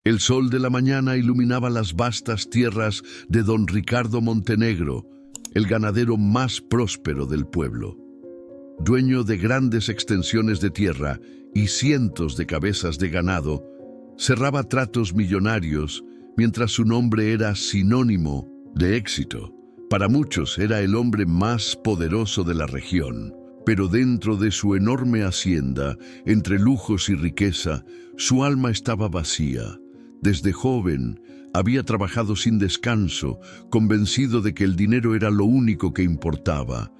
El sol de la mañana iluminaba las vastas tierras de don Ricardo Montenegro, el ganadero más próspero del pueblo. Dueño de grandes extensiones de tierra y cientos de cabezas de ganado, cerraba tratos millonarios mientras su nombre era sinónimo de éxito. Para muchos era el hombre más poderoso de la región, pero dentro de su enorme hacienda, entre lujos y riqueza, su alma estaba vacía. Desde joven había trabajado sin descanso, convencido de que el dinero era lo único que importaba.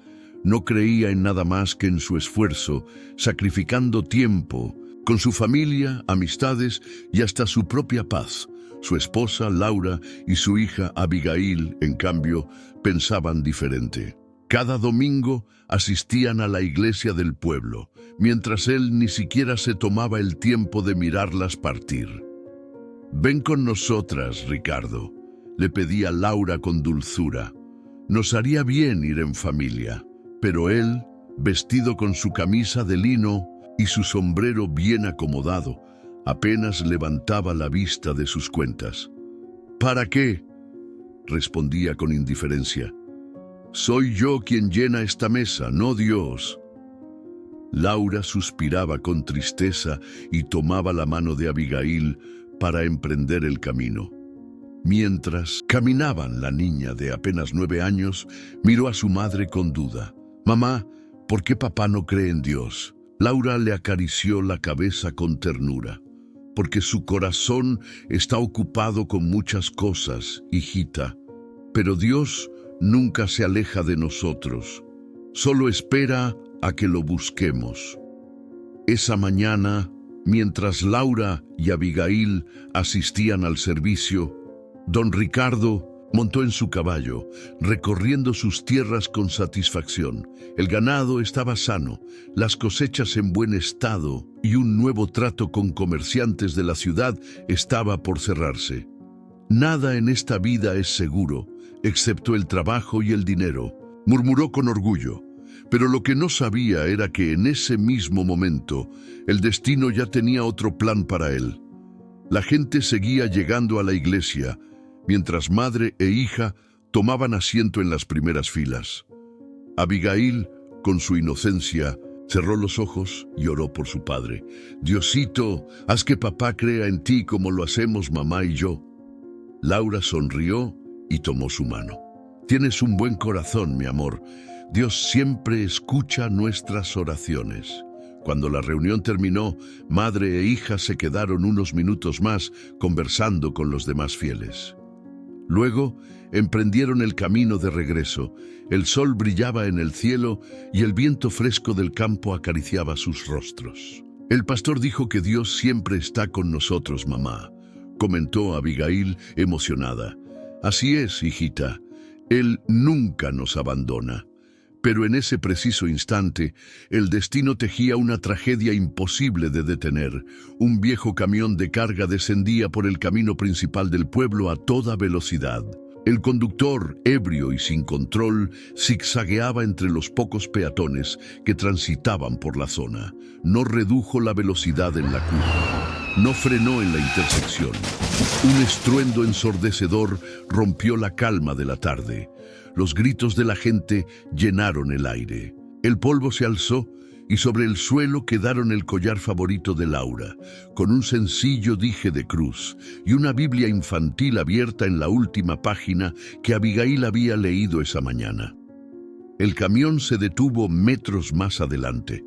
No creía en nada más que en su esfuerzo, sacrificando tiempo, con su familia, amistades y hasta su propia paz. Su esposa, Laura, y su hija, Abigail, en cambio, pensaban diferente. Cada domingo asistían a la iglesia del pueblo, mientras él ni siquiera se tomaba el tiempo de mirarlas partir. «Ven con nosotras, Ricardo», le pedía Laura con dulzura. «Nos haría bien ir en familia». Pero él, vestido con su camisa de lino y su sombrero bien acomodado, apenas levantaba la vista de sus cuentas. «¿Para qué?», respondía con indiferencia. «Soy yo quien llena esta mesa, no Dios». Laura suspiraba con tristeza y tomaba la mano de Abigail para emprender el camino. Mientras caminaban, la niña de apenas 9 años miró a su madre con duda. «Mamá, ¿por qué papá no cree en Dios?». Laura le acarició la cabeza con ternura. «Porque su corazón está ocupado con muchas cosas, hijita. Pero Dios nunca se aleja de nosotros. Solo espera a que lo busquemos». Esa mañana, mientras Laura y Abigail asistían al servicio, don Ricardo montó en su caballo, recorriendo sus tierras con satisfacción. El ganado estaba sano, las cosechas en buen estado y un nuevo trato con comerciantes de la ciudad estaba por cerrarse. «Nada en esta vida es seguro, excepto el trabajo y el dinero», murmuró con orgullo. Pero lo que no sabía era que en ese mismo momento el destino ya tenía otro plan para él. La gente seguía llegando a la iglesia, mientras madre e hija tomaban asiento en las primeras filas. Abigail, con su inocencia, cerró los ojos y oró por su padre. «Diosito, haz que papá crea en ti como lo hacemos mamá y yo». Laura sonrió y tomó su mano. «Tienes un buen corazón, mi amor. Dios siempre escucha nuestras oraciones». Cuando la reunión terminó, madre e hija se quedaron unos minutos más conversando con los demás fieles. Luego emprendieron el camino de regreso. El sol brillaba en el cielo y el viento fresco del campo acariciaba sus rostros. «El pastor dijo que Dios siempre está con nosotros, mamá», comentó Abigail emocionada. «Así es, hijita. Él nunca nos abandona». Pero en ese preciso instante, el destino tejía una tragedia imposible de detener. Un viejo camión de carga descendía por el camino principal del pueblo a toda velocidad. El conductor, ebrio y sin control, zigzagueaba entre los pocos peatones que transitaban por la zona. No redujo la velocidad en la curva. No frenó en la intersección. Un estruendo ensordecedor rompió la calma de la tarde. Los gritos de la gente llenaron el aire. El polvo se alzó y sobre el suelo quedaron el collar favorito de Laura, con un sencillo dije de cruz y una Biblia infantil abierta en la última página que Abigail había leído esa mañana. El camión se detuvo metros más adelante,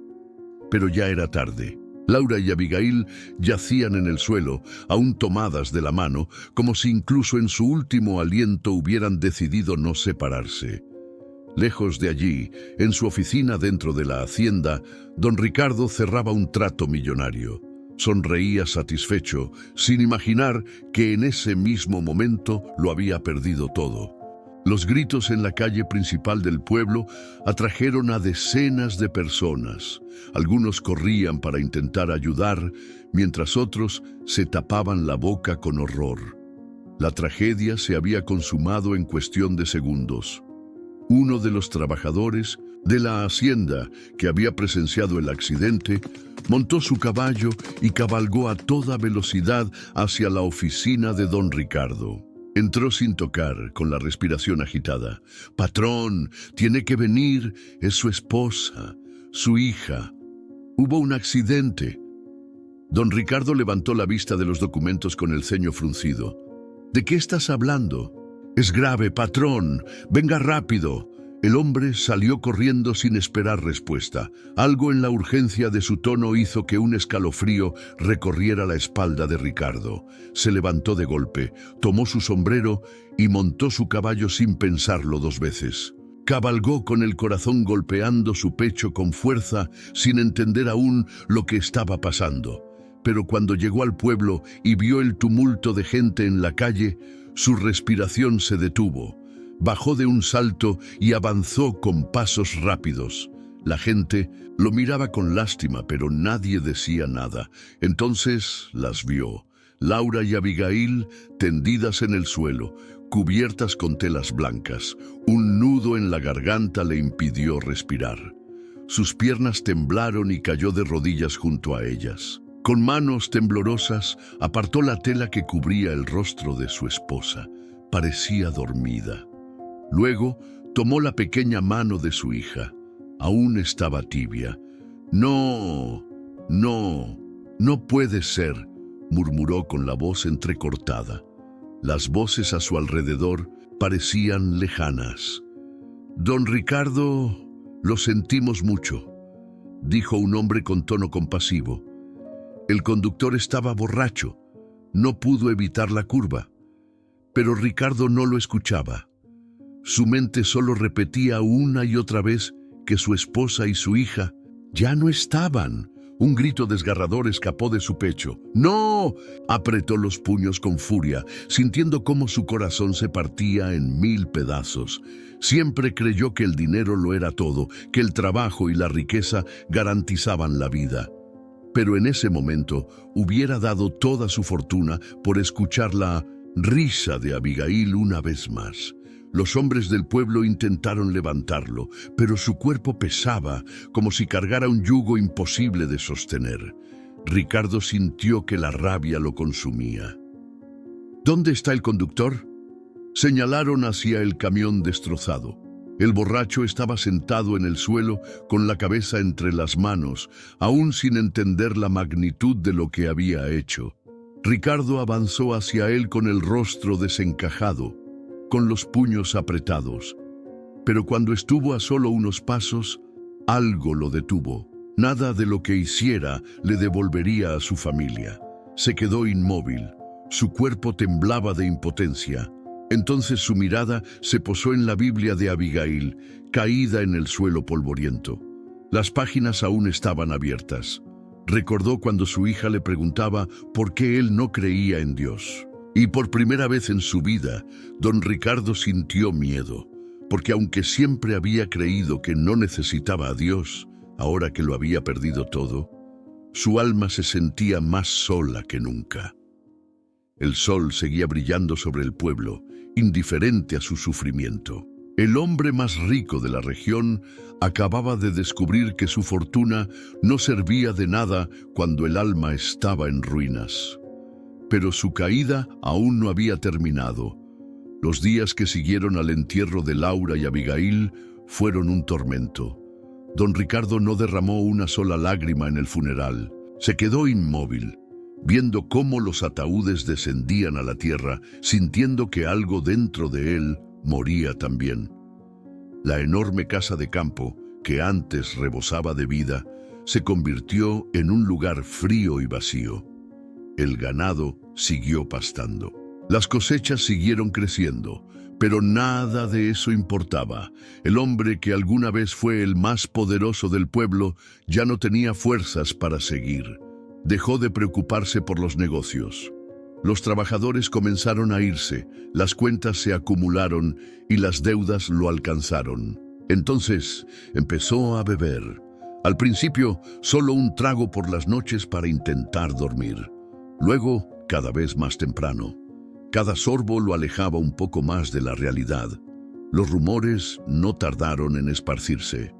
pero ya era tarde. Laura y Abigail yacían en el suelo, aún tomadas de la mano, como si incluso en su último aliento hubieran decidido no separarse. Lejos de allí, en su oficina dentro de la hacienda, don Ricardo cerraba un trato millonario. Sonreía satisfecho, sin imaginar que en ese mismo momento lo había perdido todo. Los gritos en la calle principal del pueblo atrajeron a decenas de personas. Algunos corrían para intentar ayudar, mientras otros se tapaban la boca con horror. La tragedia se había consumado en cuestión de segundos. Uno de los trabajadores, De la hacienda que había presenciado el accidente, montó su caballo y cabalgó a toda velocidad hacia la oficina de don Ricardo. Entró sin tocar, con la respiración agitada. «Patrón, tiene que venir, es su esposa, su hija. Hubo un accidente». Don Ricardo levantó la vista de los documentos con el ceño fruncido. «¿De qué estás hablando?» «Es grave, patrón. Venga rápido». El hombre salió corriendo sin esperar respuesta. Algo en la urgencia de su tono hizo que un escalofrío recorriera la espalda de Ricardo. Se levantó de golpe, tomó su sombrero y montó su caballo sin pensarlo 2 veces. Cabalgó con el corazón golpeando su pecho con fuerza, sin entender aún lo que estaba pasando. Pero cuando llegó al pueblo y vio el tumulto de gente en la calle, su respiración se detuvo. Bajó de un salto y avanzó con pasos rápidos. La gente lo miraba con lástima, pero nadie decía nada. Entonces las vio, Laura y Abigail tendidas en el suelo, cubiertas con telas blancas. Un nudo en la garganta le impidió respirar. Sus piernas temblaron y cayó de rodillas junto a ellas. Con manos temblorosas apartó la tela que cubría el rostro de su esposa. Parecía dormida. Luego tomó la pequeña mano de su hija. Aún estaba tibia. «No, no, no puede ser», murmuró con la voz entrecortada. Las voces a su alrededor parecían lejanas. «Don Ricardo, lo sentimos mucho», dijo un hombre con tono compasivo. El conductor estaba borracho. No pudo evitar la curva. Pero Ricardo no lo escuchaba. Su mente solo repetía una y otra vez que su esposa y su hija ya no estaban. Un grito desgarrador escapó de su pecho. «¡No!», apretó los puños con furia, sintiendo cómo su corazón se partía en 1000 pedazos. Siempre creyó que el dinero lo era todo, que el trabajo y la riqueza garantizaban la vida. Pero en ese momento hubiera dado toda su fortuna por escuchar la risa de Abigail una vez más. Los hombres del pueblo intentaron levantarlo, pero su cuerpo pesaba, como si cargara un yugo imposible de sostener. Ricardo sintió que la rabia lo consumía. «¿Dónde está el conductor?», señalaron hacia el camión destrozado. El borracho estaba sentado en el suelo con la cabeza entre las manos, aún sin entender la magnitud de lo que había hecho. Ricardo avanzó hacia él con el rostro desencajado, con los puños apretados. Pero cuando estuvo a solo unos pasos, algo lo detuvo. Nada de lo que hiciera le devolvería a su familia. Se quedó inmóvil. Su cuerpo temblaba de impotencia. Entonces su mirada se posó en la Biblia de Abigail, caída en el suelo polvoriento. Las páginas aún estaban abiertas. Recordó cuando su hija le preguntaba por qué él no creía en Dios. Y por primera vez en su vida, don Ricardo sintió miedo, porque aunque siempre había creído que no necesitaba a Dios, ahora que lo había perdido todo, su alma se sentía más sola que nunca. El sol seguía brillando sobre el pueblo, indiferente a su sufrimiento. El hombre más rico de la región acababa de descubrir que su fortuna no servía de nada cuando el alma estaba en ruinas. Pero su caída aún no había terminado. Los días que siguieron al entierro de Laura y Abigail fueron un tormento. Don Ricardo no derramó una sola lágrima en el funeral. Se quedó inmóvil, viendo cómo los ataúdes descendían a la tierra, sintiendo que algo dentro de él moría también. La enorme casa de campo, que antes rebosaba de vida, se convirtió en un lugar frío y vacío. El ganado siguió pastando. Las cosechas siguieron creciendo, pero nada de eso importaba. El hombre que alguna vez fue el más poderoso del pueblo ya no tenía fuerzas para seguir. Dejó de preocuparse por los negocios. Los trabajadores comenzaron a irse, las cuentas se acumularon y las deudas lo alcanzaron. Entonces empezó a beber. Al principio, solo un trago por las noches para intentar dormir. Luego, cada vez más temprano. Cada sorbo lo alejaba un poco más de la realidad. Los rumores no tardaron en esparcirse.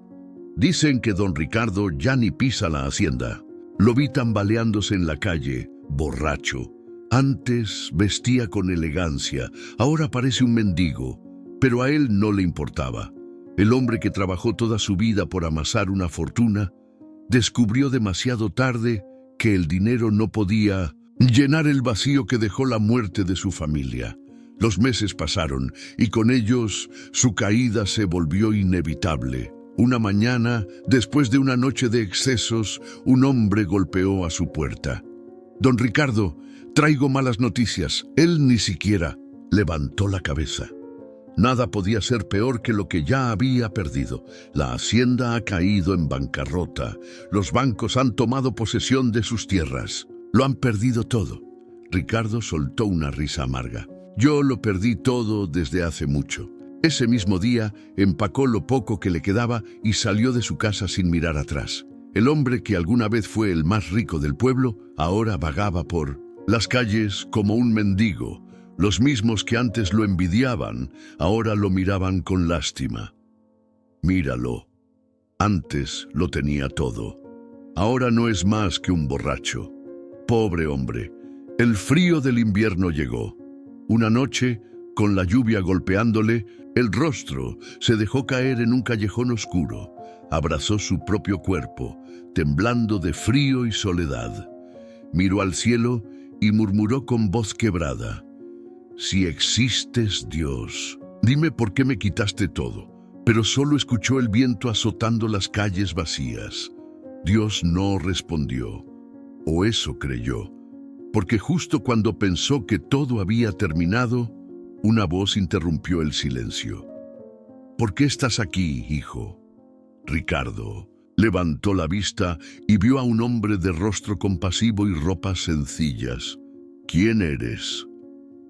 Dicen que don Ricardo ya ni pisa la hacienda. Lo vi tambaleándose en la calle, borracho. Antes vestía con elegancia, ahora parece un mendigo, pero a él no le importaba. El hombre que trabajó toda su vida por amasar una fortuna, descubrió demasiado tarde que el dinero no podía llenar el vacío que dejó la muerte de su familia. Los meses pasaron y con ellos su caída se volvió inevitable. Una mañana, después de una noche de excesos, un hombre golpeó a su puerta. «Don Ricardo, traigo malas noticias». Él ni siquiera levantó la cabeza. Nada podía ser peor que lo que ya había perdido. La hacienda ha caído en bancarrota. Los bancos han tomado posesión de sus tierras. Lo han perdido todo. Ricardo soltó una risa amarga. «Yo lo perdí todo desde hace mucho». Ese mismo día empacó lo poco que le quedaba y salió de su casa sin mirar atrás. El hombre que alguna vez fue el más rico del pueblo, ahora vagaba por las calles como un mendigo. Los mismos que antes lo envidiaban, ahora lo miraban con lástima. Míralo. Antes lo tenía todo. Ahora no es más que un borracho. Pobre hombre. El frío del invierno llegó. Una noche, con la lluvia golpeándole, el rostro se dejó caer en un callejón oscuro. Abrazó su propio cuerpo, temblando de frío y soledad. Miró al cielo y murmuró con voz quebrada: «Si existes, Dios, dime por qué me quitaste todo». Pero solo escuchó el viento azotando las calles vacías. Dios no respondió, o eso creyó, porque justo cuando pensó que todo había terminado, una voz interrumpió el silencio. «¿Por qué estás aquí, hijo?» Ricardo levantó la vista y vio a un hombre de rostro compasivo y ropas sencillas. «¿Quién eres?»,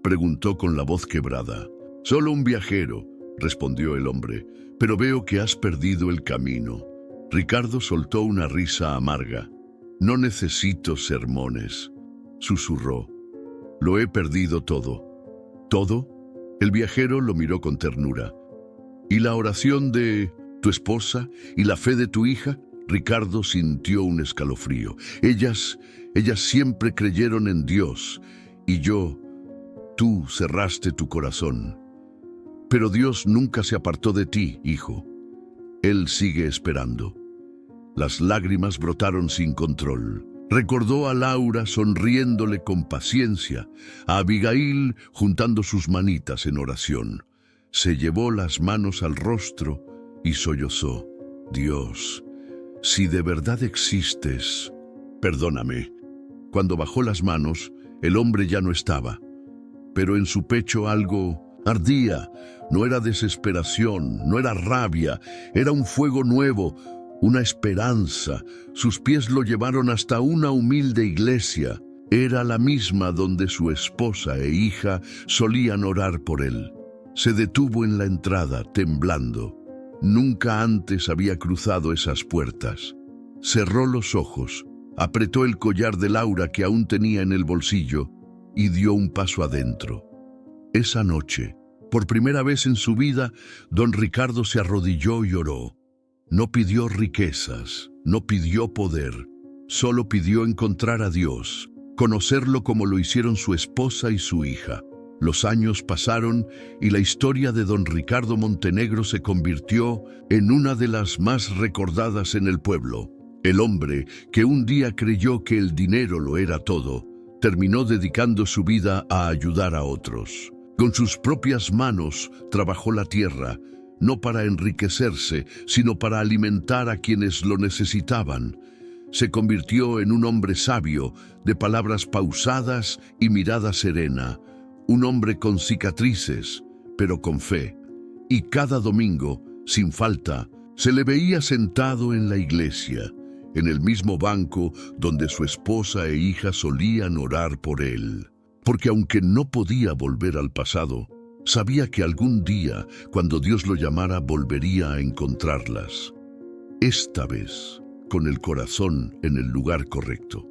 preguntó con la voz quebrada. «Solo un viajero», respondió el hombre, «pero veo que has perdido el camino». Ricardo soltó una risa amarga. «No necesito sermones», susurró. «Lo he perdido todo». «¿Todo?». El viajero lo miró con ternura. «¿Y la oración de tu esposa y la fe de tu hija?». Ricardo sintió un escalofrío. Ellas siempre creyeron en Dios, y tú cerraste tu corazón. Pero Dios nunca se apartó de ti, hijo. Él sigue esperando». Las lágrimas brotaron sin control. Recordó a Laura sonriéndole con paciencia, a Abigail juntando sus manitas en oración. Se llevó las manos al rostro y sollozó. «Dios, si de verdad existes, perdóname». Cuando bajó las manos, el hombre ya no estaba, pero en su pecho algo ardía. No era desesperación, no era rabia, era un fuego nuevo, una esperanza. Sus pies lo llevaron hasta una humilde iglesia. Era la misma donde su esposa e hija solían orar por él. Se detuvo en la entrada, temblando. Nunca antes había cruzado esas puertas. Cerró los ojos, apretó el collar de Laura que aún tenía en el bolsillo y dio un paso adentro. Esa noche, por primera vez en su vida, don Ricardo se arrodilló y oró. No pidió riquezas, no pidió poder, solo pidió encontrar a Dios, conocerlo como lo hicieron su esposa y su hija. Los años pasaron y la historia de don Ricardo Montenegro se convirtió en una de las más recordadas en el pueblo. El hombre que un día creyó que el dinero lo era todo, terminó dedicando su vida a ayudar a otros. Con sus propias manos trabajó la tierra, no para enriquecerse, sino para alimentar a quienes lo necesitaban. Se convirtió en un hombre sabio, de palabras pausadas y mirada serena, un hombre con cicatrices, pero con fe. Y cada domingo, sin falta, se le veía sentado en la iglesia, en el mismo banco donde su esposa e hija solían orar por él. Porque aunque no podía volver al pasado, sabía que algún día, cuando Dios lo llamara, volvería a encontrarlas. Esta vez, con el corazón en el lugar correcto.